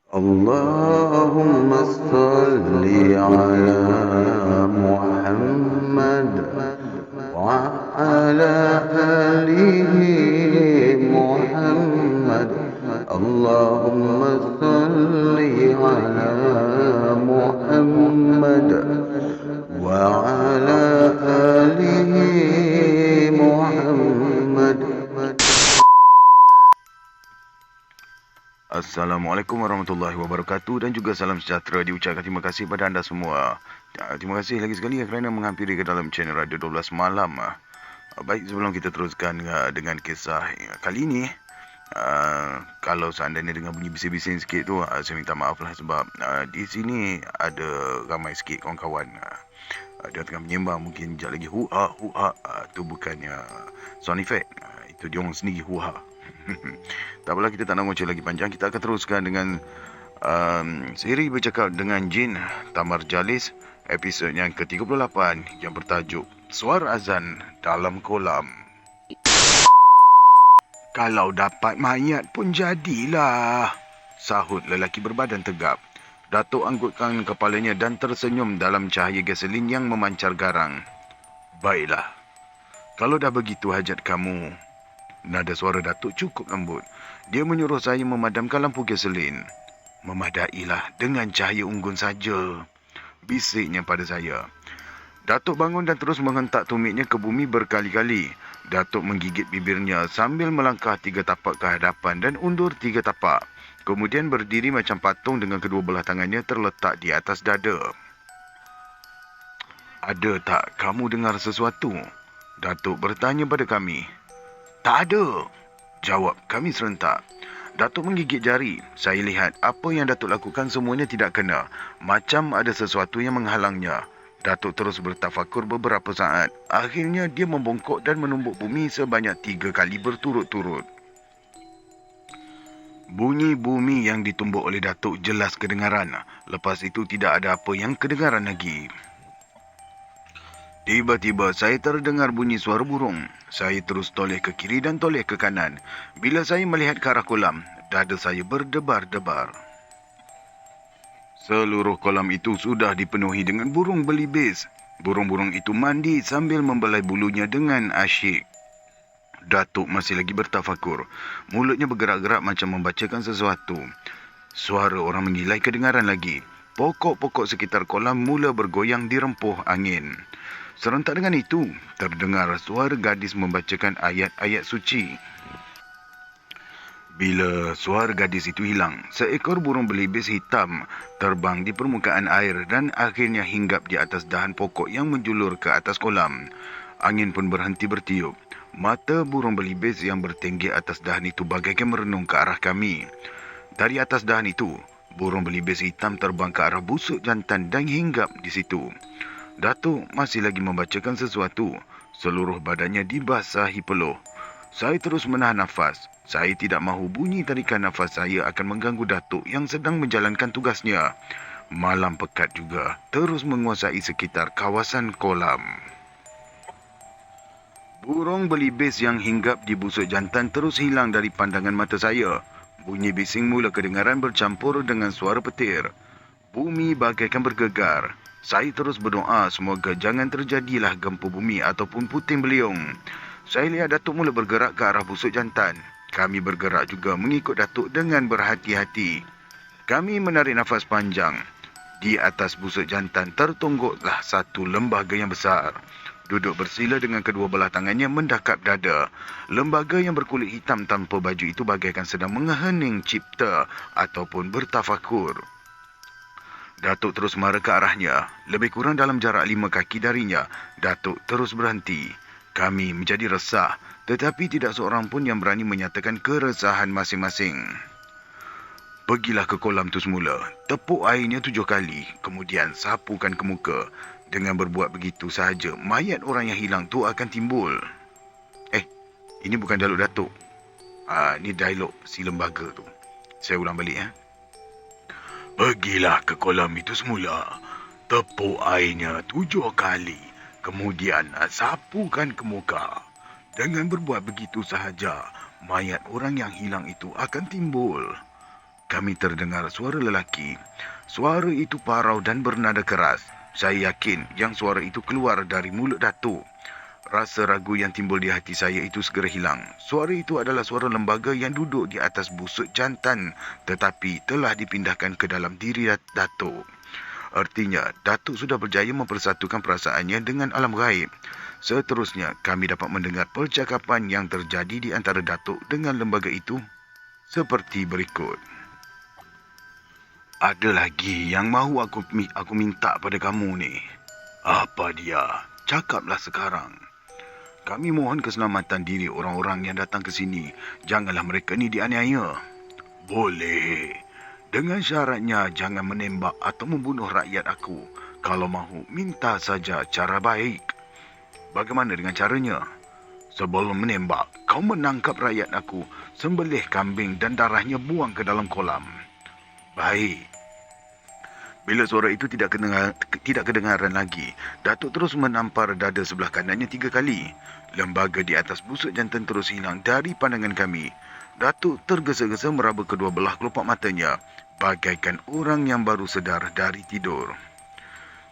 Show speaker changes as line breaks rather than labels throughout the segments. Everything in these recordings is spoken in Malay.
اللهم صل على محمد وعلى آله محمد. اللهم صل على محمد وعلى آله محمد.
Assalamualaikum warahmatullahi wabarakatuh dan juga salam sejahtera diucapkan terima kasih pada anda semua. Terima kasih lagi sekali kerana menghampiri ke dalam channel Radio 12 Malam. Baik, sebelum kita teruskan dengan kisah kali ini, kalau seandainya dengar bunyi bising-bising sikit tu, saya minta maaf lah sebab di sini ada ramai sikit kawan-kawan. Dia tengah menyembang, mungkin sekejap lagi hu-ha. Tu bukannya sound effect. Itu dia orang sendiri hu-ha. Tak apalah, kita tak nak ngoceh lagi panjang. Kita akan teruskan dengan siri bercakap dengan Jin Tamar Jalis, episod yang ke-38 yang bertajuk Suara Azan Dalam Kolam. Kalau dapat mayat pun jadilah, sahut lelaki berbadan tegap. Datuk anggukkan kepalanya dan tersenyum dalam cahaya gasolin yang memancar garang. Baiklah, kalau dah begitu hajat kamu. Nada suara Datuk cukup lembut. Dia menyuruh saya memadamkan lampu gasolin. Memadailah dengan cahaya unggun saja, bisiknya pada saya. Datuk bangun dan terus menghentak tumitnya ke bumi berkali-kali. Datuk menggigit bibirnya sambil melangkah 3 tapak ke hadapan dan undur 3 tapak. Kemudian berdiri macam patung dengan kedua belah tangannya terletak di atas dada. Ada tak kamu dengar sesuatu? Datuk bertanya pada kami. Tak ada, jawab kami serentak. Datuk menggigit jari. Saya lihat apa yang Datuk lakukan semuanya tidak kena. Macam ada sesuatu yang menghalangnya. Datuk terus bertafakur beberapa saat. Akhirnya dia membongkok dan menumbuk bumi sebanyak 3 kali berturut-turut. Bunyi bumi yang ditumbuk oleh Datuk jelas kedengaran. Lepas itu tidak ada apa yang kedengaran lagi. Tiba-tiba saya terdengar bunyi suara burung. Saya terus toleh ke kiri dan toleh ke kanan. Bila saya melihat ke arah kolam, dada saya berdebar-debar. Seluruh kolam itu sudah dipenuhi dengan burung belibis. Burung-burung itu mandi sambil membelai bulunya dengan asyik. Datuk masih lagi bertafakur. Mulutnya bergerak-gerak macam membacakan sesuatu. Suara orang mengilai kedengaran lagi. Pokok-pokok sekitar kolam mula bergoyang dirempuh angin. Serentak dengan itu, terdengar suara gadis membacakan ayat-ayat suci. Bila suara gadis itu hilang, seekor burung belibis hitam terbang di permukaan air dan akhirnya hinggap di atas dahan pokok yang menjulur ke atas kolam. Angin pun berhenti bertiup. Mata burung belibis yang bertinggi atas dahan itu bagaikan merenung ke arah kami. Dari atas dahan itu, burung belibis hitam terbang ke arah busuk jantan dan hinggap di situ. Datuk masih lagi membacakan sesuatu. Seluruh badannya dibasahi peluh. Saya terus menahan nafas. Saya tidak mahu bunyi tarikan nafas saya akan mengganggu Datuk yang sedang menjalankan tugasnya. Malam pekat juga terus menguasai sekitar kawasan kolam. Burung belibis yang hinggap di busuk jantan terus hilang dari pandangan mata saya. Bunyi bising mula kedengaran bercampur dengan suara petir. Bumi bagaikan bergegar. Saya terus berdoa semoga jangan terjadilah gempa bumi ataupun puting beliung. Saya lihat Datuk mula bergerak ke arah busuk jantan. Kami bergerak juga mengikut Datuk dengan berhati-hati. Kami menarik nafas panjang. Di atas busuk jantan tertungguklah satu lembaga yang besar. Duduk bersila dengan kedua belah tangannya mendakap dada. Lembaga yang berkulit hitam tanpa baju itu bagaikan sedang menghening cipta ataupun bertafakur. Datuk terus marah ke arahnya. Lebih kurang dalam jarak 5 kaki darinya, Datuk terus berhenti. Kami menjadi resah, tetapi tidak seorang pun yang berani menyatakan keresahan masing-masing. Pergilah ke kolam tu semula. Tepuk airnya 7 kali, kemudian sapukan ke muka. Dengan berbuat begitu sahaja, mayat orang yang hilang tu akan timbul. Ini bukan dialog Datuk. Ini dialog si lembaga tu. Saya ulang balik ya. Pergilah ke kolam itu semula. Tepuk airnya 7 kali. Kemudian sapukan ke muka. Dengan berbuat begitu sahaja, mayat orang yang hilang itu akan timbul. kami terdengar suara lelaki. Suara itu parau dan bernada keras. Saya yakin yang suara itu keluar dari mulut Datuk. Rasa ragu yang timbul di hati saya itu segera hilang. Suara itu adalah suara lembaga yang duduk di atas busuk jantan tetapi telah dipindahkan ke dalam diri Datuk. Artinya, Datuk sudah berjaya mempersatukan perasaannya dengan alam gaib. Seterusnya, kami dapat mendengar percakapan yang terjadi di antara Datuk dengan lembaga itu seperti berikut. Ada lagi yang mahu aku minta pada kamu ni. Apa dia? Cakaplah sekarang. Kami mohon keselamatan diri orang-orang yang datang ke sini. Janganlah mereka ni dianiaya. Boleh. Dengan syaratnya jangan menembak atau membunuh rakyat aku. Kalau mahu, minta saja cara baik. Bagaimana dengan caranya? Sebelum menembak, kau menangkap rakyat aku, sembelih kambing dan darahnya buang ke dalam kolam. Baik. Bila suara itu tidak kedengaran lagi, Datuk terus menampar dada sebelah kanannya 3 kali. Lembaga di atas busuk jantan terus hilang dari pandangan kami. Datuk tergesa-gesa meraba kedua belah kelopak matanya, bagaikan orang yang baru sedar dari tidur.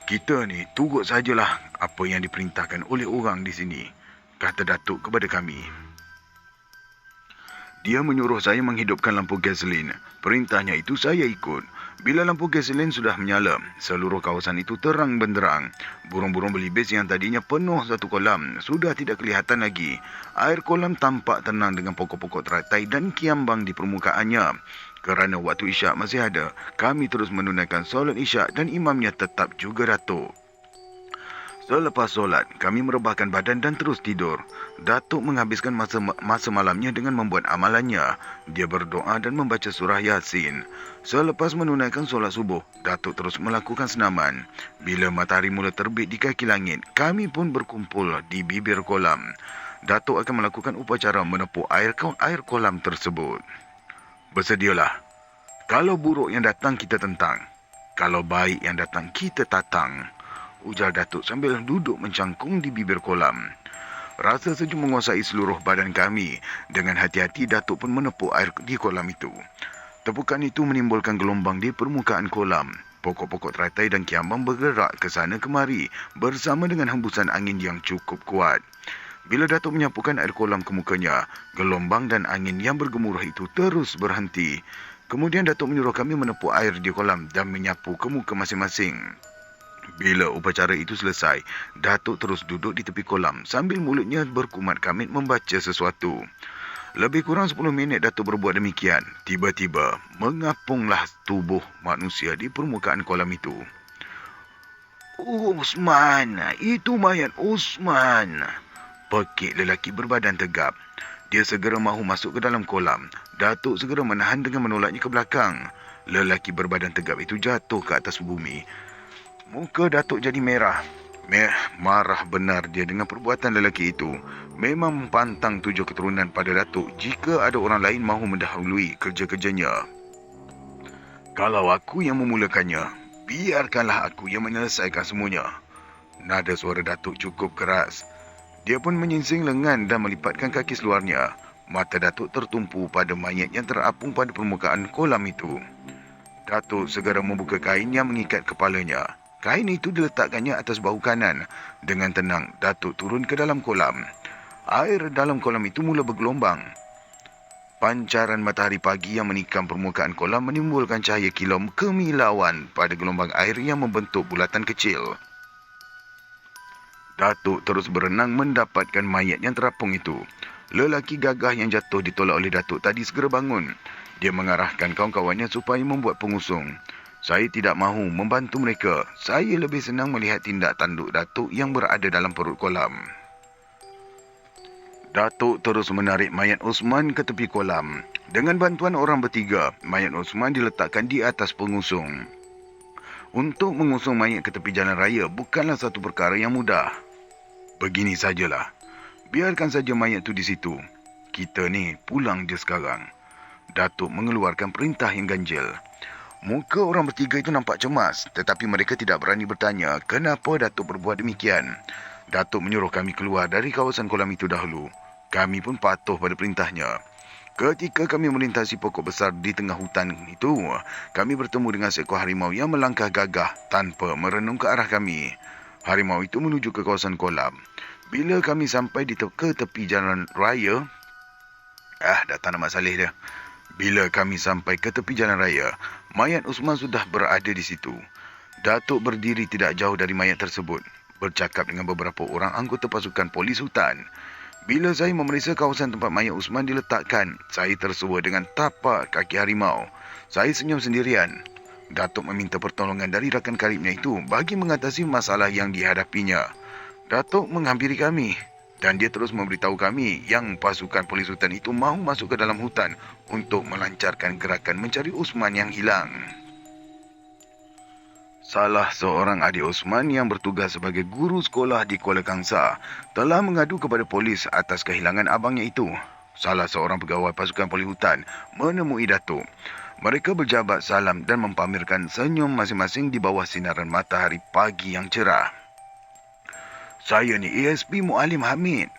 Kita ni turut sajalah apa yang diperintahkan oleh orang di sini, kata Datuk kepada kami. Dia menyuruh saya menghidupkan lampu gasolin. Perintahnya itu saya ikut. Bila lampu gasolin sudah menyala, seluruh kawasan itu terang benderang. Burung-burung belibis yang tadinya penuh satu kolam sudah tidak kelihatan lagi. Air kolam tampak tenang dengan pokok-pokok teratai dan kiambang di permukaannya. Kerana waktu isyak masih ada, kami terus menunaikan solat isyak dan imamnya tetap juga Datuk. Selepas solat, kami merebahkan badan dan terus tidur. Datuk menghabiskan masa malamnya dengan membuat amalannya. Dia berdoa dan membaca surah Yasin. Selepas menunaikan solat subuh, Datuk terus melakukan senaman. Bila matahari mula terbit di kaki langit, kami pun berkumpul di bibir kolam. Datuk akan melakukan upacara menepuk air kolam tersebut. Bersedialah. Kalau buruk yang datang kita tentang. Kalau baik yang datang kita tatang. Ujar Datuk sambil duduk mencangkung di bibir kolam. Rasa sejuk menguasai seluruh badan kami. Dengan hati-hati Datuk pun menepuk air di kolam itu. Tepukan itu menimbulkan gelombang di permukaan kolam. Pokok-pokok teratai dan kiambang bergerak ke sana kemari bersama dengan hembusan angin yang cukup kuat. Bila Datuk menyapukan air kolam ke mukanya, gelombang dan angin yang bergemuruh itu terus berhenti. Kemudian Datuk menyuruh kami menepuk air di kolam dan menyapu ke muka masing-masing. Bila upacara itu selesai, Datuk terus duduk di tepi kolam sambil mulutnya berkumat kamit membaca sesuatu. Lebih kurang 10 minit Datuk berbuat demikian. Tiba-tiba, mengapunglah tubuh manusia di permukaan kolam itu. Usman, itu mayat Usman. Pekik lelaki berbadan tegap. Dia segera mahu masuk ke dalam kolam. Datuk segera menahan dengan menolaknya ke belakang. Lelaki berbadan tegap itu jatuh ke atas bumi. Muka Datuk jadi merah. Marah benar dia dengan perbuatan lelaki itu. Memang pantang 7 keturunan pada Datuk jika ada orang lain mahu mendahului kerja-kerjanya. Kalau aku yang memulakannya, biarkanlah aku yang menyelesaikan semuanya. Nada suara Datuk cukup keras. Dia pun menyingsing lengan dan melipatkan kaki seluarnya. Mata Datuk tertumpu pada mayat yang terapung pada permukaan kolam itu. Datuk segera membuka kain yang mengikat kepalanya. Kain itu diletakkannya atas bahu kanan. Dengan tenang, Datuk turun ke dalam kolam. Air dalam kolam itu mula bergelombang. Pancaran matahari pagi yang menikam permukaan kolam menimbulkan cahaya kilau kemilauan pada gelombang air yang membentuk bulatan kecil. Datuk terus berenang mendapatkan mayat yang terapung itu. Lelaki gagah yang jatuh ditolak oleh Datuk tadi segera bangun. Dia mengarahkan kawan-kawannya supaya membuat pengusung. Saya tidak mahu membantu mereka. Saya lebih senang melihat tindak tanduk Datuk yang berada dalam perut kolam. Datuk terus menarik mayat Osman ke tepi kolam. Dengan bantuan orang bertiga, mayat Osman diletakkan di atas pengusung. Untuk mengusung mayat ke tepi jalan raya bukanlah satu perkara yang mudah. Begini sajalah. Biarkan saja mayat tu di situ. Kita ni pulang je sekarang. Datuk mengeluarkan perintah yang ganjil. Muka orang bertiga itu nampak cemas, tetapi mereka tidak berani bertanya kenapa Datuk berbuat demikian. Datuk menyuruh kami keluar dari kawasan kolam itu dahulu. Kami pun patuh pada perintahnya. Ketika kami melintasi pokok besar di tengah hutan itu, kami bertemu dengan seekor harimau yang melangkah gagah tanpa merenung ke arah kami. Harimau itu menuju ke kawasan kolam. Bila kami sampai ke tepi jalan raya, datang nama salih dia. Bila kami sampai ke tepi jalan raya, mayat Usman sudah berada di situ. Datuk berdiri tidak jauh dari mayat tersebut, bercakap dengan beberapa orang anggota pasukan polis hutan. Bila saya memeriksa kawasan tempat mayat Usman diletakkan, saya tersuah dengan tapak kaki harimau. Saya senyum sendirian. Datuk meminta pertolongan dari rakan karibnya itu bagi mengatasi masalah yang dihadapinya. Datuk menghampiri kami dan dia terus memberitahu kami yang pasukan polis hutan itu mahu masuk ke dalam hutan untuk melancarkan gerakan mencari Usman yang hilang. Salah seorang adik Osman yang bertugas sebagai guru sekolah di Kuala Kangsar telah mengadu kepada polis atas kehilangan abangnya itu. Salah seorang pegawai pasukan polis hutan menemui Datuk. Mereka berjabat salam dan mempamerkan senyum masing-masing di bawah sinaran matahari pagi yang cerah. Saya ni ASP Mualim Hamid.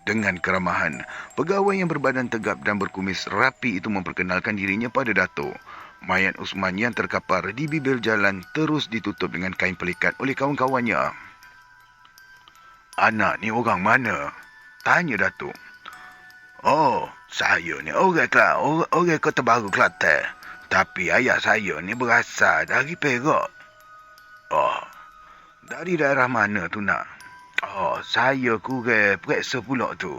Dengan keramahan, pegawai yang berbadan tegap dan berkumis rapi itu memperkenalkan dirinya pada Datuk. Mayat Usman yang terkapar di bibir jalan terus ditutup dengan kain pelikat oleh kawan-kawannya. Anak ni orang mana? Tanya Datuk. Oh, saya ni orang Kota Baru Kelantan. Tapi ayah saya ni berasal dari Perak. Oh, dari daerah mana tu nak? Oh, saya kurang periksa pula tu.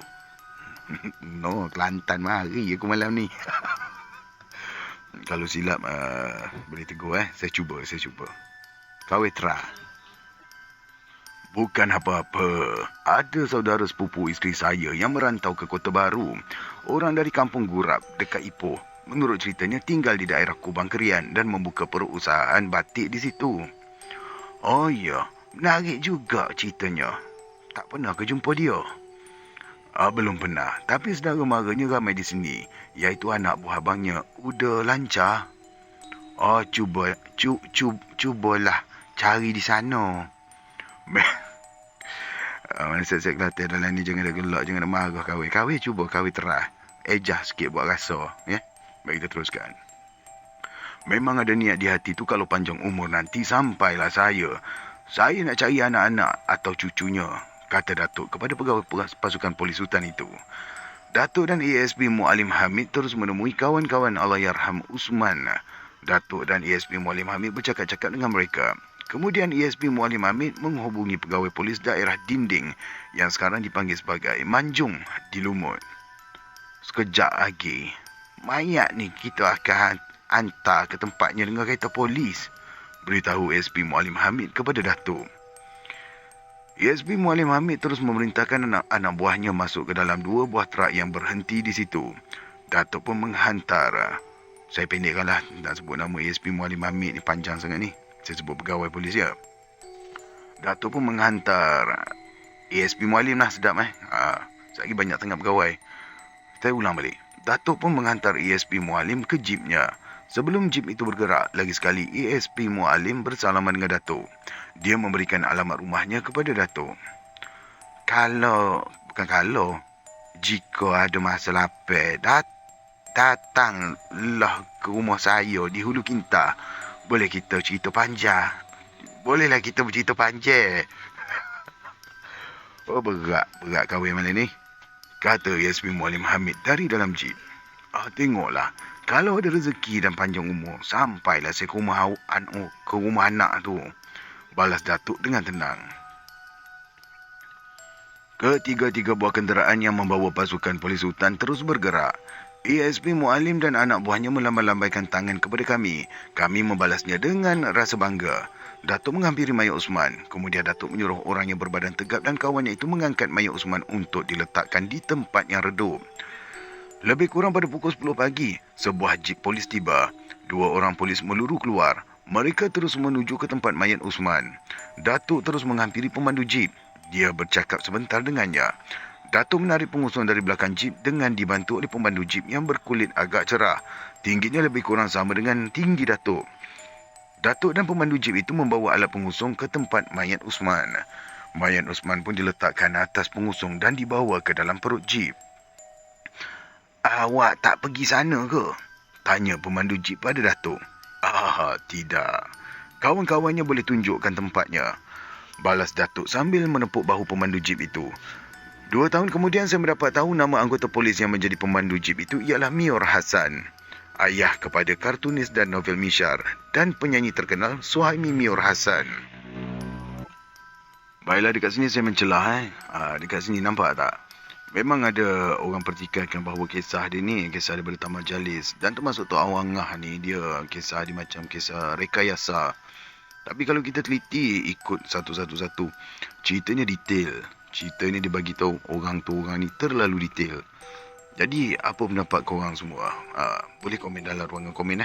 No, Kelantan mari aku malam ni. Kalau silap, boleh tegur Saya cuba. Kau try. Bukan apa-apa. Ada saudara sepupu isteri saya yang merantau ke Kota Baru. Orang dari kampung Gurap dekat Ipoh. Menurut ceritanya tinggal di daerah Kubang Kerian dan membuka perusahaan batik di situ. Oh ya, menarik juga ceritanya. Tak pernah ke jumpa dia? Belum pernah. Tapi saudara maranya ramai di sini. Iaitu anak buah abangnya. Udah lancar. Cubalah cari di sana. Mana set-set Kelantan dalam ni jangan ada gelak. Jangan ada marah kahwin. Cuba terah. Ejah sikit buat rasa. Ya? Baik kita teruskan. Memang ada niat di hati tu kalau panjang umur nanti sampailah saya. Saya nak cari anak-anak atau cucunya. Kata Datuk kepada pegawai pasukan polis hutan itu. Datuk dan ASP Mualim Hamid terus menemui kawan-kawan Allahyarham Usman. Datuk dan ASP Mualim Hamid bercakap-cakap dengan mereka. Kemudian ASP Mualim Hamid menghubungi pegawai polis daerah Dinding yang sekarang dipanggil sebagai Manjung di Lumut. Sekejap lagi, mayat ni kita akan hantar ke tempatnya dengan kereta polis, beritahu ASP Mualim Hamid kepada Datuk. ASP Mualim Hamid terus memerintahkan anak-anak buahnya masuk ke dalam 2 buah trak yang berhenti di situ. Datuk pun menghantar. Saya pendekkanlah, tak sebut nama ASP Mualim Hamid ni panjang sangat ni. Saya sebut pegawai polis ya. Datuk pun menghantar ASP Mualim lah, sedap Sekali banyak tengah pegawai. Saya ulang balik. Datuk pun menghantar ASP Mualim ke jeepnya. Sebelum jeep itu bergerak, lagi sekali ASP Mualim bersalaman dengan Datuk. Dia memberikan alamat rumahnya kepada Datuk. Jika ada masalah apa, datanglah ke rumah saya di Hulu Kinta. Bolehlah kita bercerita panjang. Oh, berat kahwin malam ni, kata ASP Mualim Hamid dari dalam jeep. Tengoklah. Kalau ada rezeki dan panjang umur, sampailah saya ke rumah anak tu. Balas Datuk dengan tenang. Ketiga-tiga buah kenderaan yang membawa pasukan polis hutan terus bergerak. ASP Mualim dan anak buahnya melambai-lambaikan tangan kepada kami. Kami membalasnya dengan rasa bangga. Datuk menghampiri mayat Usman. Kemudian Datuk menyuruh orang yang berbadan tegap dan kawannya itu mengangkat mayat Usman untuk diletakkan di tempat yang redup. Lebih kurang pada pukul 10 pagi, sebuah jeep polis tiba. 2 orang polis meluru keluar. Mereka terus menuju ke tempat mayat Usman. Datuk terus menghampiri pemandu jeep. Dia bercakap sebentar dengannya. Datuk menarik pengusung dari belakang jeep dengan dibantu oleh pemandu jeep yang berkulit agak cerah. Tingginya lebih kurang sama dengan tinggi Datuk. Datuk dan pemandu jeep itu membawa alat pengusung ke tempat mayat Usman. Mayat Usman pun diletakkan atas pengusung dan dibawa ke dalam perut jeep. Awak tak pergi sana ke? Tanya pemandu jeep pada Datuk. Tidak. Kawan-kawannya boleh tunjukkan tempatnya. Balas Datuk sambil menepuk bahu pemandu jeep itu. 2 tahun kemudian saya mendapat tahu nama anggota polis yang menjadi pemandu jeep itu ialah Mior Hassan. Ayah kepada kartunis dan novel Mishar dan penyanyi terkenal Suhaimi Mior Hassan. Baiklah, dekat sini saya mencelah. Dekat sini nampak tak? Memang ada orang pertikaikan bahawa kisah dia ni kisah daripada Taman Jalis. Dan termasuk Tok Awangah ni, dia kisah dia macam kisah rekayasa. Tapi kalau kita teliti ikut satu-satu, ceritanya detail. Cerita ni dia bagi tahu orang tu orang ni terlalu detail. Jadi apa pendapat korang semua? Boleh komen dalam ruangan komen.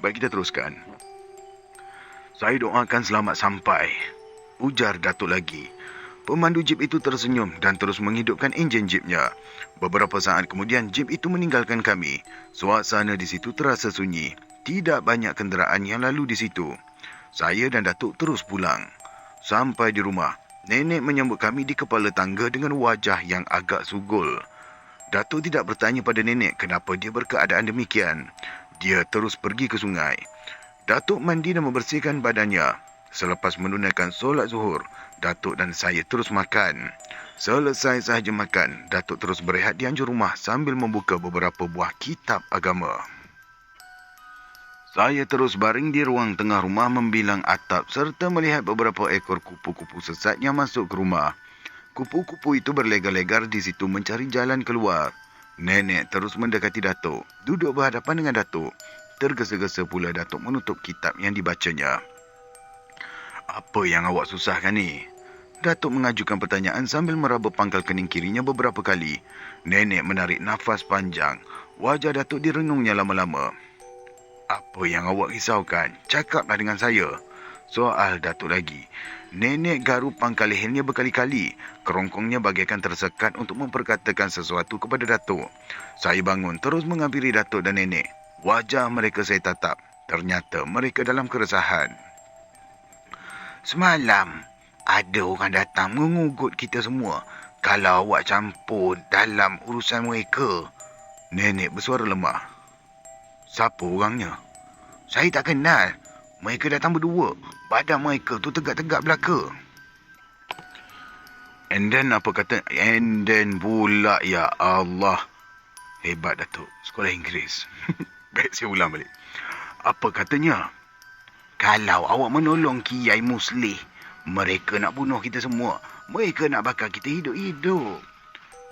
Baik, kita teruskan. Saya doakan selamat sampai, ujar Datuk lagi. Pemandu jeep itu tersenyum dan terus menghidupkan enjin jeepnya. Beberapa saat kemudian jeep itu meninggalkan kami. Suasana di situ terasa sunyi. Tidak banyak kenderaan yang lalu di situ. Saya dan Datuk terus pulang. Sampai di rumah, nenek menyambut kami di kepala tangga dengan wajah yang agak sugul. Datuk tidak bertanya pada nenek kenapa dia berkeadaan demikian. Dia terus pergi ke sungai. Datuk mandi dan membersihkan badannya. Selepas menunaikan solat zuhur, Datuk dan saya terus makan. Selesai sahaja makan, Datuk terus berehat di anjur rumah sambil membuka beberapa buah kitab agama. Saya terus baring di ruang tengah rumah membilang atap serta melihat beberapa ekor kupu-kupu sesat yang masuk ke rumah. Kupu-kupu itu berlegar-legar di situ mencari jalan keluar. Nenek terus mendekati Datuk, duduk berhadapan dengan Datuk. Tergesa-gesa pula Datuk menutup kitab yang dibacanya. Apa yang awak susahkan ni? Datuk mengajukan pertanyaan sambil meraba pangkal kening kirinya beberapa kali. Nenek menarik nafas panjang. Wajah Datuk direnungnya lama-lama. Apa yang awak risaukan? Cakaplah dengan saya. Soal Datuk lagi. Nenek garuk pangkal lehernya berkali-kali. Kerongkongnya bagaikan tersekat untuk memperkatakan sesuatu kepada Datuk. Saya bangun terus menghampiri Datuk dan nenek. Wajah mereka saya tatap. Ternyata mereka dalam keresahan. Semalam, ada orang datang mengugut kita semua kalau awak campur dalam urusan mereka. Nenek bersuara lemah. Siapa orangnya? Saya tak kenal. Mereka datang berdua. Badan mereka tu tegak-tegak belaka. And then apa kata? And then pula, ya Allah. Hebat Datuk. Sekolah Inggeris. Baik, saya ulang balik. Apa katanya? Kalau awak menolong Kiai Muslih, mereka nak bunuh kita semua. Mereka nak bakar kita hidup-hidup.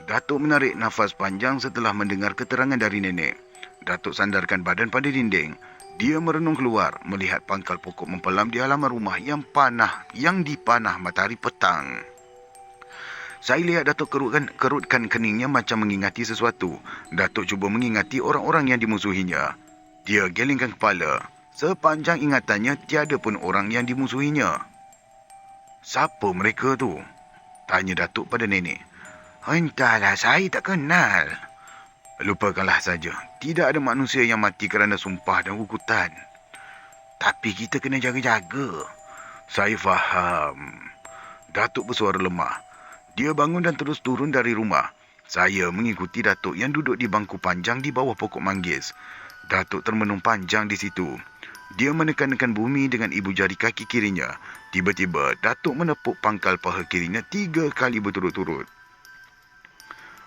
Datuk menarik nafas panjang setelah mendengar keterangan dari nenek. Datuk sandarkan badan pada dinding. Dia merenung keluar, melihat pangkal pokok mempelam di halaman rumah yang dipanah matahari petang. Saya lihat Datuk kerutkan keningnya macam mengingati sesuatu. Datuk cuba mengingati orang-orang yang dimusuhinya. Dia gelengkan kepala. Sepanjang ingatannya, tiada pun orang yang dimusuhinya. Siapa mereka tu? Tanya Datuk pada nenek. Entahlah, saya tak kenal. Lupakanlah saja. Tidak ada manusia yang mati kerana sumpah dan hukutan. Tapi kita kena jaga-jaga. Saya faham. Datuk bersuara lemah. Dia bangun dan terus turun dari rumah. Saya mengikuti Datuk yang duduk di bangku panjang di bawah pokok manggis. Datuk termenung panjang di situ. Dia menekan-nekan bumi dengan ibu jari kaki kirinya. Tiba-tiba, Datuk menepuk pangkal paha kirinya 3 kali berturut-turut.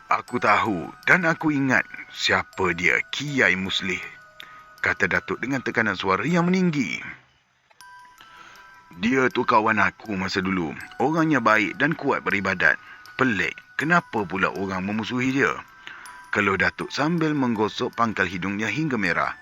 Aku tahu dan aku ingat siapa dia, Kiai Muslih, kata Datuk dengan tekanan suara yang meninggi. Dia tu kawan aku masa dulu. Orangnya baik dan kuat beribadat. Pelik, kenapa pula orang memusuhi dia? Keluh Datuk sambil menggosok pangkal hidungnya hingga merah.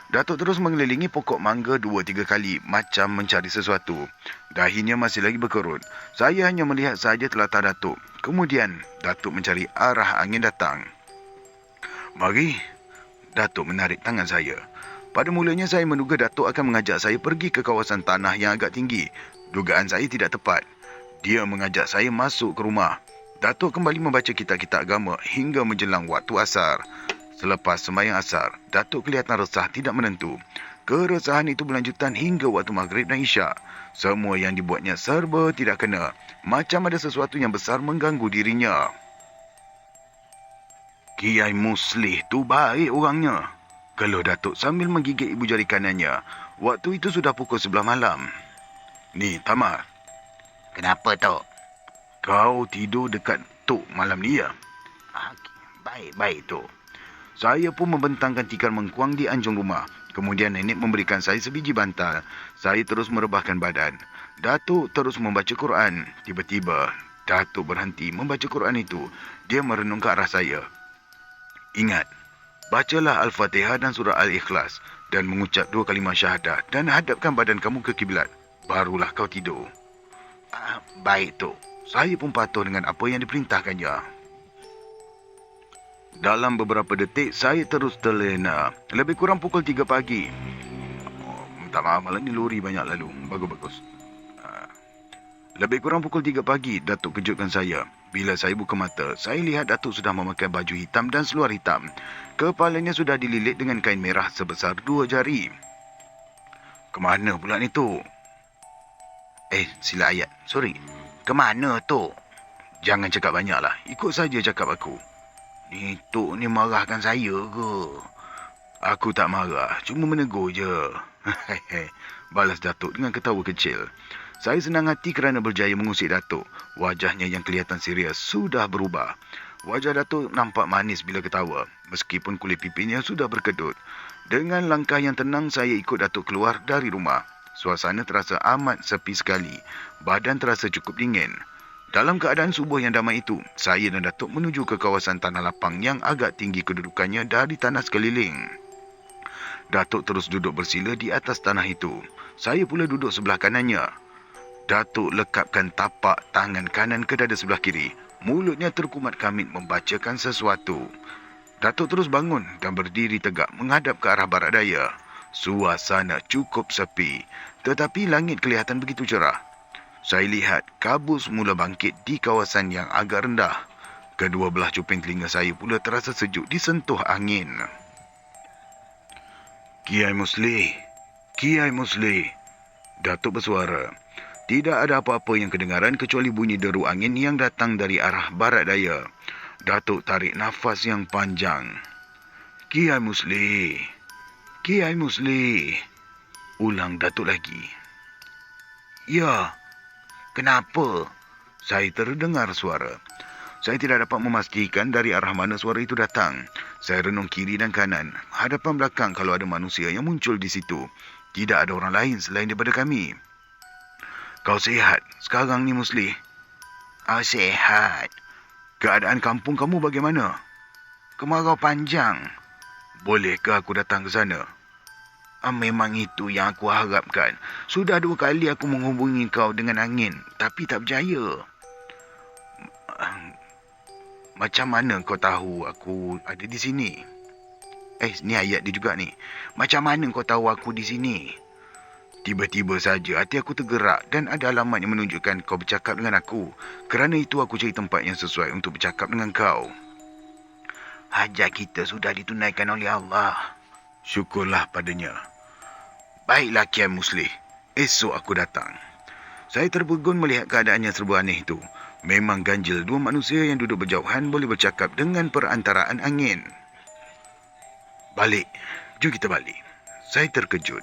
Datuk terus mengelilingi pokok mangga 2-3 kali macam mencari sesuatu. Dahinya masih lagi berkerut. Saya hanya melihat sahaja telatar Datuk. Kemudian, Datuk mencari arah angin datang. Mari. Datuk menarik tangan saya. Pada mulanya saya menduga Datuk akan mengajak saya pergi ke kawasan tanah yang agak tinggi. Dugaan saya tidak tepat. Dia mengajak saya masuk ke rumah. Datuk kembali membaca kitab-kitab agama hingga menjelang waktu asar. Selepas sembahyang asar, Datuk kelihatan resah tidak menentu. Keresahan itu berlanjutan hingga waktu maghrib dan isyak. Semua yang dibuatnya serba tidak kena. Macam ada sesuatu yang besar mengganggu dirinya. Kiai Muslih tu baik orangnya. Keluh Datuk sambil menggigit ibu jari kanannya. Waktu itu sudah pukul 11 malam. Ni, Tamar.
Kenapa, Tok?
Kau tidur dekat Tok malam ni ya?
Baik, Tok.
Saya pun membentangkan tikar mengkuang di anjung rumah. Kemudian nenek memberikan saya sebiji bantal. Saya terus merebahkan badan. Datuk terus membaca Quran. Tiba-tiba, Datuk berhenti membaca Quran itu. Dia merenung ke arah saya. Ingat, bacalah Al-Fatihah dan surah Al-Ikhlas dan mengucap 2 kalimah syahadah dan hadapkan badan kamu ke kiblat. Barulah kau tidur.
Baik, Tok.
Saya pun patuh dengan apa yang diperintahkannya. Dalam beberapa detik, saya terus terlena. Lebih kurang pukul 3 pagi. Minta maaf, malam ni lori banyak lalu. Bagus-bagus. Lebih kurang pukul 3 pagi, Datuk kejutkan saya. Bila saya buka mata, saya lihat Datuk sudah memakai baju hitam dan seluar hitam. Kepalanya sudah dililit dengan kain merah sebesar 2 jari. Kemana pula ni, Tok? Sila ayat. Sorry.
Kemana, Tok?
Jangan cakap banyaklah. Ikut saja cakap aku.
Ni, Tok ni marahkan saya ke?
Aku tak marah. Cuma menegur je. Balas Datuk dengan ketawa kecil. Saya senang hati kerana berjaya mengusik Datuk. Wajahnya yang kelihatan serius sudah berubah. Wajah Datuk nampak manis bila ketawa. Meskipun kulit pipinya sudah berkedut. Dengan langkah yang tenang, saya ikut Datuk keluar dari rumah. Suasana terasa amat sepi sekali. Badan terasa cukup dingin. Dalam keadaan subuh yang damai itu, saya dan Datuk menuju ke kawasan tanah lapang yang agak tinggi kedudukannya dari tanah sekeliling. Datuk terus duduk bersila di atas tanah itu. Saya pula duduk sebelah kanannya. Datuk lekapkan tapak tangan kanan ke dada sebelah kiri. Mulutnya terkumat kamit membacakan sesuatu. Datuk terus bangun dan berdiri tegak menghadap ke arah barat daya. Suasana cukup sepi, tetapi langit kelihatan begitu cerah. Saya lihat kabus mula bangkit di kawasan yang agak rendah. Kedua belah cuping telinga saya pula terasa sejuk disentuh angin. Kiai Muslih, Kiai Muslih, Datuk bersuara. Tidak ada apa-apa yang kedengaran kecuali bunyi deru angin yang datang dari arah barat daya. Datuk tarik nafas yang panjang. Kiai Muslih, Kiai Muslih, ulang Datuk lagi. Ya,
Kenapa?
saya terdengar suara. Saya tidak dapat memastikan dari arah mana suara itu datang. Saya renung kiri dan kanan, hadapan belakang kalau ada manusia yang muncul di situ. Tidak ada orang lain selain daripada kami. Kau sihat sekarang ni, Muslih?
Sihat.
Keadaan kampung kamu bagaimana?
Kemarau panjang.
Bolehkah aku datang ke sana?
Memang itu yang aku harapkan. Sudah 2 kali aku menghubungi kau dengan angin, tapi tak berjaya.
Macam mana kau tahu aku ada di sini?
Ni ayat dia juga ni. Macam mana kau tahu aku di sini?
Tiba-tiba saja hati aku tergerak dan ada alamat yang menunjukkan kau bercakap dengan aku. Kerana itu aku cari tempat yang sesuai untuk bercakap dengan kau.
Hajat kita sudah ditunaikan oleh Allah.
Syukurlah padanya.
Baiklah, Kiai Muslih.
Esok aku datang. Saya terpegun melihat keadaan yang serba aneh itu. Memang ganjil 2 manusia yang duduk berjauhan boleh bercakap dengan perantaraan angin. Balik. Jom kita balik. Saya terkejut.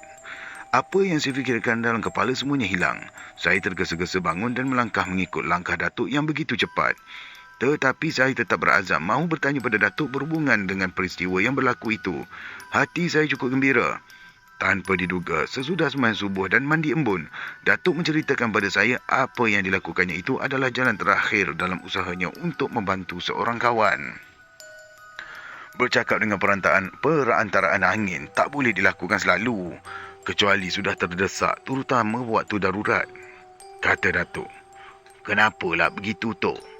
Apa yang saya fikirkan dalam kepala semuanya hilang. Saya tergesa-gesa bangun dan melangkah mengikut langkah Datuk yang begitu cepat. Tetapi saya tetap berazam mahu bertanya pada Datuk berhubungan dengan peristiwa yang berlaku itu. Hati saya cukup gembira. Tanpa diduga, sesudah sembahyang subuh dan mandi embun, Datuk menceritakan pada saya apa yang dilakukannya itu adalah jalan terakhir dalam usahanya untuk membantu seorang kawan. Bercakap dengan perantaraan angin tak boleh dilakukan selalu, kecuali sudah terdesak, terutama waktu darurat, kata Datuk.
Kenapalah begitu, Tok?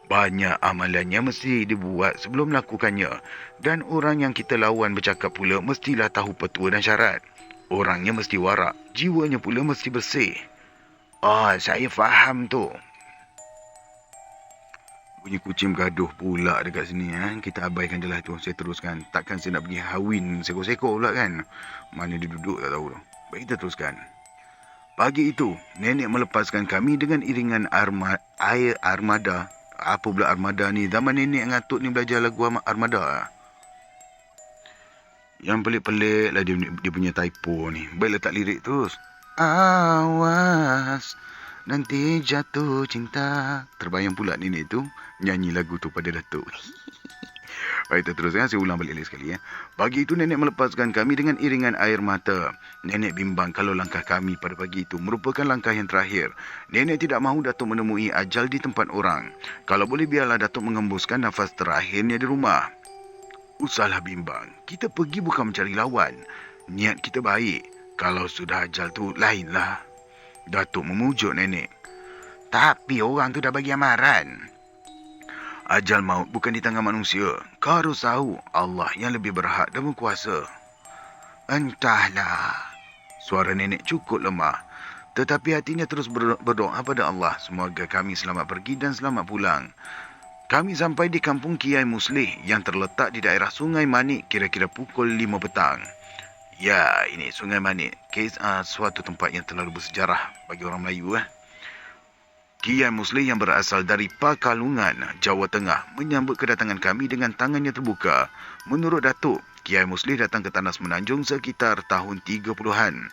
Banyak amalannya mesti dibuat sebelum melakukannya. Dan orang yang kita lawan bercakap pula mestilah tahu petua dan syarat. Orangnya mesti warak, jiwanya pula mesti bersih.
Saya faham, Tok.
Bunyi kucing gaduh pula dekat sini. Kita abaikan je lah tu. Saya teruskan. Takkan saya nak pergi hawin seko-seko pula kan. Mana dia duduk tak tahu tu. Baik, kita teruskan. Pagi itu, nenek melepaskan kami dengan iringan air armada Apa pula Armada ni? Zaman nenek ngatuk ni belajar lagu Armada. Yang pelik-pelik lah dia punya typo ni. Baik letak lirik terus. Awas, nanti jatuh cinta. Terbayang pula nenek tu nyanyi lagu tu pada Datuk. Baik, kita teruskan. Saya ulang balik sekali. Pagi itu nenek melepaskan kami dengan iringan air mata. Nenek bimbang kalau langkah kami pada pagi itu merupakan langkah yang terakhir. Nenek tidak mahu Datuk menemui ajal di tempat orang. Kalau boleh biarlah Datuk mengembuskan nafas terakhirnya di rumah. Usahlah bimbang. Kita pergi bukan mencari lawan. Niat kita baik. Kalau sudah ajal tu lainlah. Datuk memujuk nenek.
Tapi orang tu dah bagi amaran.
Ajal maut bukan di tangan manusia. Kau harus tahu Allah yang lebih berhak dan berkuasa.
Entahlah.
Suara nenek cukup lemah. Tetapi hatinya terus berdoa pada Allah. Semoga kami selamat pergi dan selamat pulang. Kami sampai di kampung Kiai Muslih yang terletak di daerah Sungai Manik kira-kira pukul 5 petang. Ya, ini Sungai Manik. Suatu tempat yang terlalu bersejarah bagi orang Melayu. Kiai Muslih yang berasal dari Pakalungan, Jawa Tengah, menyambut kedatangan kami dengan tangannya terbuka. Menurut Datuk, Kiai Muslih datang ke Tanah Semenanjung sekitar tahun 30-an.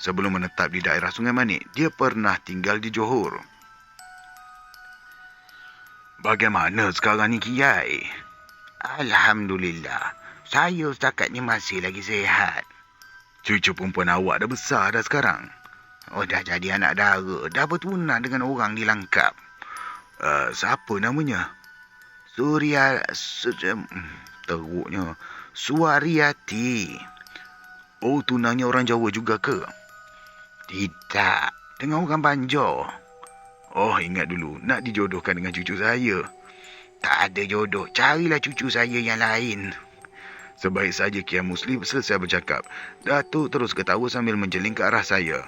Sebelum menetap di daerah Sungai Manik, dia pernah tinggal di Johor. Bagaimana sekarang ni, Kiai?
Alhamdulillah. Saya setakat ni masih lagi sihat.
Cucu perempuan awak dah besar dah sekarang.
Oh, dah jadi anak dara. Dah bertunang dengan orang di Langkap.
Siapa namanya?
Teruknya. Suariati.
Oh, tunangnya orang Jawa juga ke?
Tidak. Dengan orang Banjar.
Oh, ingat dulu. Nak dijodohkan dengan cucu saya.
Tak ada jodoh. Carilah cucu saya yang lain.
Sebaik saja Kiai Muslim selesai bercakap. Datuk terus ketawa sambil menjeling ke arah saya.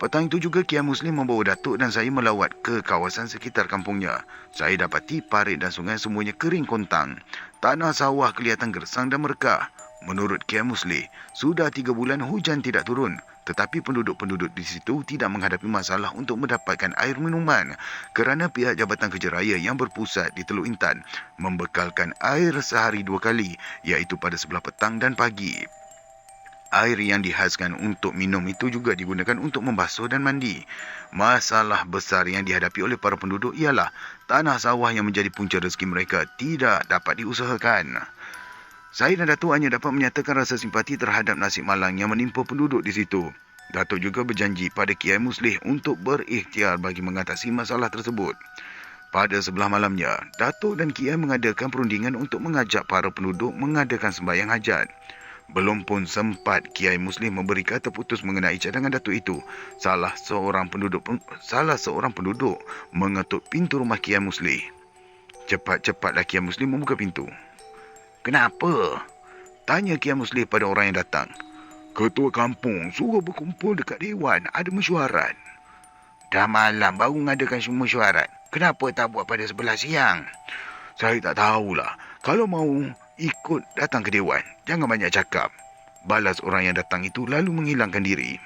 Petang itu juga Kiai Muslim membawa Datuk dan saya melawat ke kawasan sekitar kampungnya. Saya dapati parit dan sungai semuanya kering kontang. Tanah sawah kelihatan gersang dan merekah. Menurut Kiai Muslim, sudah 3 bulan hujan tidak turun. Tetapi penduduk-penduduk di situ tidak menghadapi masalah untuk mendapatkan air minuman kerana pihak Jabatan Kerja Raya yang berpusat di Teluk Intan membekalkan air sehari 2 kali, iaitu pada sebelah petang dan pagi. Air yang dihaskan untuk minum itu juga digunakan untuk membasuh dan mandi. Masalah besar yang dihadapi oleh para penduduk ialah tanah sawah yang menjadi punca rezeki mereka tidak dapat diusahakan. Saya dan Datuk hanya dapat menyatakan rasa simpati terhadap nasib malang yang menimpa penduduk di situ. Datuk juga berjanji pada Kiai Muslih untuk berikhtiar bagi mengatasi masalah tersebut. Pada sebelah malamnya, Datuk dan Kiai mengadakan perundingan untuk mengajak para penduduk mengadakan sembahyang hajat. Belum pun sempat Kiai Muslim memberi kata putus mengenai cadangan Datuk itu, salah seorang penduduk mengetuk pintu rumah Kiai Muslim. Cepat-cepatlah Kiai Muslim membuka pintu.
Kenapa?
Tanya Kiai Muslim pada orang yang datang. Ketua kampung suruh berkumpul dekat dewan, ada mesyuarat.
Dah malam baru mengadakan semua mesyuarat. Kenapa tak buat pada sebelah siang?
Saya tak tahulah. Kalau mau ikut datang ke dewan, jangan banyak cakap. Balas orang yang datang itu lalu menghilangkan diri.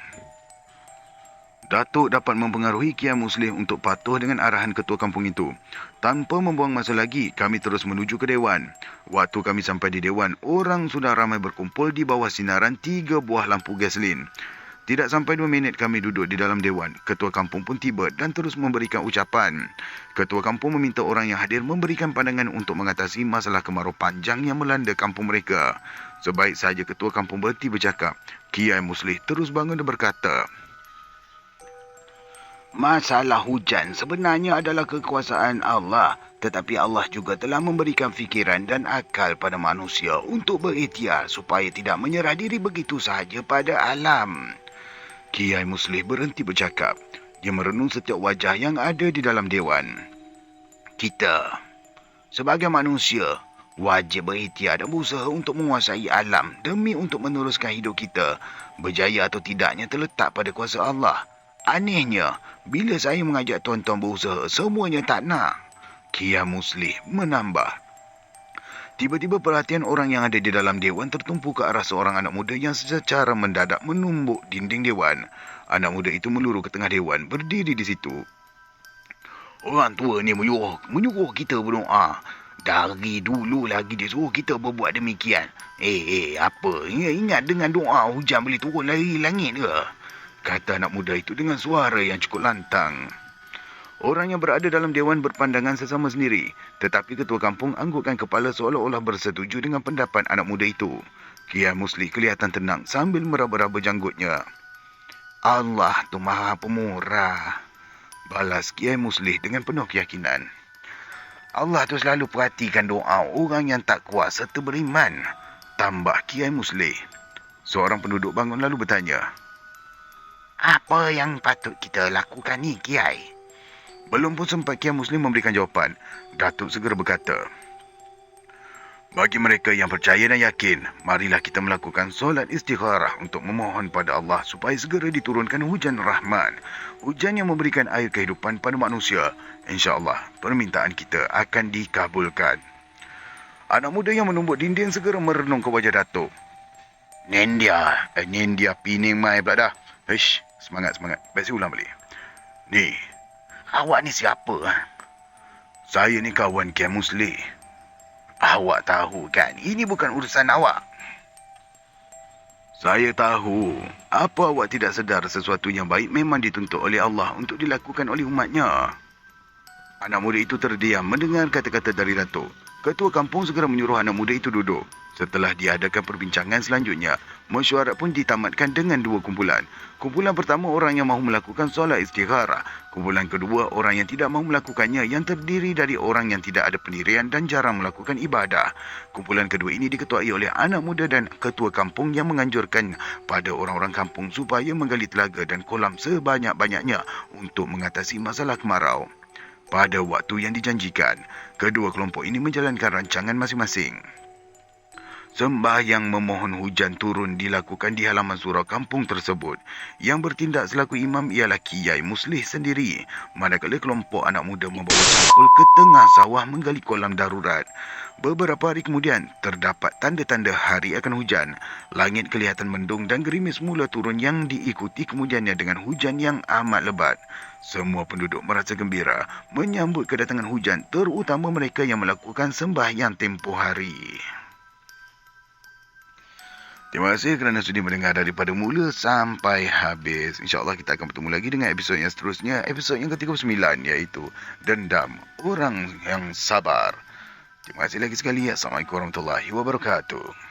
Datuk dapat mempengaruhi Kiai Muslim untuk patuh dengan arahan ketua kampung itu. Tanpa membuang masa lagi, kami terus menuju ke dewan. Waktu kami sampai di dewan, orang sudah ramai berkumpul di bawah sinaran 3 buah lampu gasolin. Tidak sampai 2 minit kami duduk di dalam dewan. Ketua kampung pun tiba dan terus memberikan ucapan. Ketua kampung meminta orang yang hadir memberikan pandangan untuk mengatasi masalah kemarau panjang yang melanda kampung mereka. Sebaik saja ketua kampung berhenti bercakap, Kiai Muslih terus bangun dan berkata,
Masalah hujan sebenarnya adalah kekuasaan Allah. Tetapi Allah juga telah memberikan fikiran dan akal pada manusia untuk berikhtiar supaya tidak menyerah diri begitu sahaja pada alam.
Kiai Muslih berhenti bercakap. Dia merenung setiap wajah yang ada di dalam dewan.
Kita, sebagai manusia, wajib berikhtiar dan berusaha untuk menguasai alam demi untuk meneruskan hidup kita. Berjaya atau tidaknya terletak pada kuasa Allah. Anehnya, bila saya mengajak tuan-tuan berusaha, semuanya tak nak.
Kiai Muslih menambah. Tiba-tiba perhatian orang yang ada di dalam dewan tertumpu ke arah seorang anak muda yang secara mendadak menumbuk dinding dewan. Anak muda itu meluru ke tengah dewan, berdiri di situ.
Orang tua ni menyuruh kita berdoa. Dari dulu lagi dia suruh kita berbuat demikian. Apa? Ingat dengan doa hujan boleh turun dari langit ke? Kata anak muda itu dengan suara yang cukup lantang. Orang yang berada dalam dewan berpandangan sesama sendiri. Tetapi ketua kampung anggukkan kepala seolah-olah bersetuju dengan pendapat anak muda itu. Kiai Muslih kelihatan tenang sambil meraba-raba janggutnya. Allah tu maha pemurah, balas Kiai Muslih dengan penuh keyakinan. Allah tu selalu perhatikan doa orang yang tak kuat serta beriman, tambah Kiai Muslih. Seorang penduduk bangun lalu bertanya, apa yang patut kita lakukan ni, Kiai? Belum pun sempat Kiai Muslim memberikan jawapan, Datuk segera berkata, bagi mereka yang percaya dan yakin, marilah kita melakukan solat istikharah untuk memohon pada Allah supaya segera diturunkan hujan rahmat. Hujan yang memberikan air kehidupan pada manusia. InsyaAllah, permintaan kita akan dikabulkan. Anak muda yang menumbuk dinding segera merenung ke wajah Datuk. Nendia pining mai pula dah. Hish, semangat. Baik saya ulang balik. Ni, awak ni siapa? Saya ni kawan Kiai Muslih. Awak tahu kan, ini bukan urusan awak. Saya tahu. Apa awak tidak sedar sesuatu yang baik memang dituntut oleh Allah untuk dilakukan oleh umatnya? Anak muda itu terdiam mendengar kata-kata dari Datuk. Ketua kampung segera menyuruh anak muda itu duduk. Setelah diadakan perbincangan selanjutnya, mesyuarat pun ditamatkan dengan dua kumpulan. Kumpulan pertama orang yang mahu melakukan solat istikharah. Kumpulan kedua orang yang tidak mahu melakukannya yang terdiri dari orang yang tidak ada pendirian dan jarang melakukan ibadah. Kumpulan kedua ini diketuai oleh anak muda dan ketua kampung yang menganjurkan pada orang-orang kampung supaya menggali telaga dan kolam sebanyak-banyaknya untuk mengatasi masalah kemarau. Pada waktu yang dijanjikan, kedua kelompok ini menjalankan rancangan masing-masing. Sembahyang memohon hujan turun dilakukan di halaman surau kampung tersebut. Yang bertindak selaku imam ialah Kiai Muslih sendiri. Manakala kelompok anak muda membawa cangkul ke tengah sawah menggali kolam darurat. Beberapa hari kemudian, terdapat tanda-tanda hari akan hujan. Langit kelihatan mendung dan gerimis mula turun yang diikuti kemudiannya dengan hujan yang amat lebat. Semua penduduk merasa gembira menyambut kedatangan hujan, terutama mereka yang melakukan sembahyang tempoh hari. Terima kasih kerana sudi mendengar daripada mula sampai habis. InsyaAllah kita akan bertemu lagi dengan episod yang seterusnya. Episod yang ke-39 iaitu Dendam Orang yang Sabar. Terima kasih lagi sekali. Assalamualaikum warahmatullahi wabarakatuh.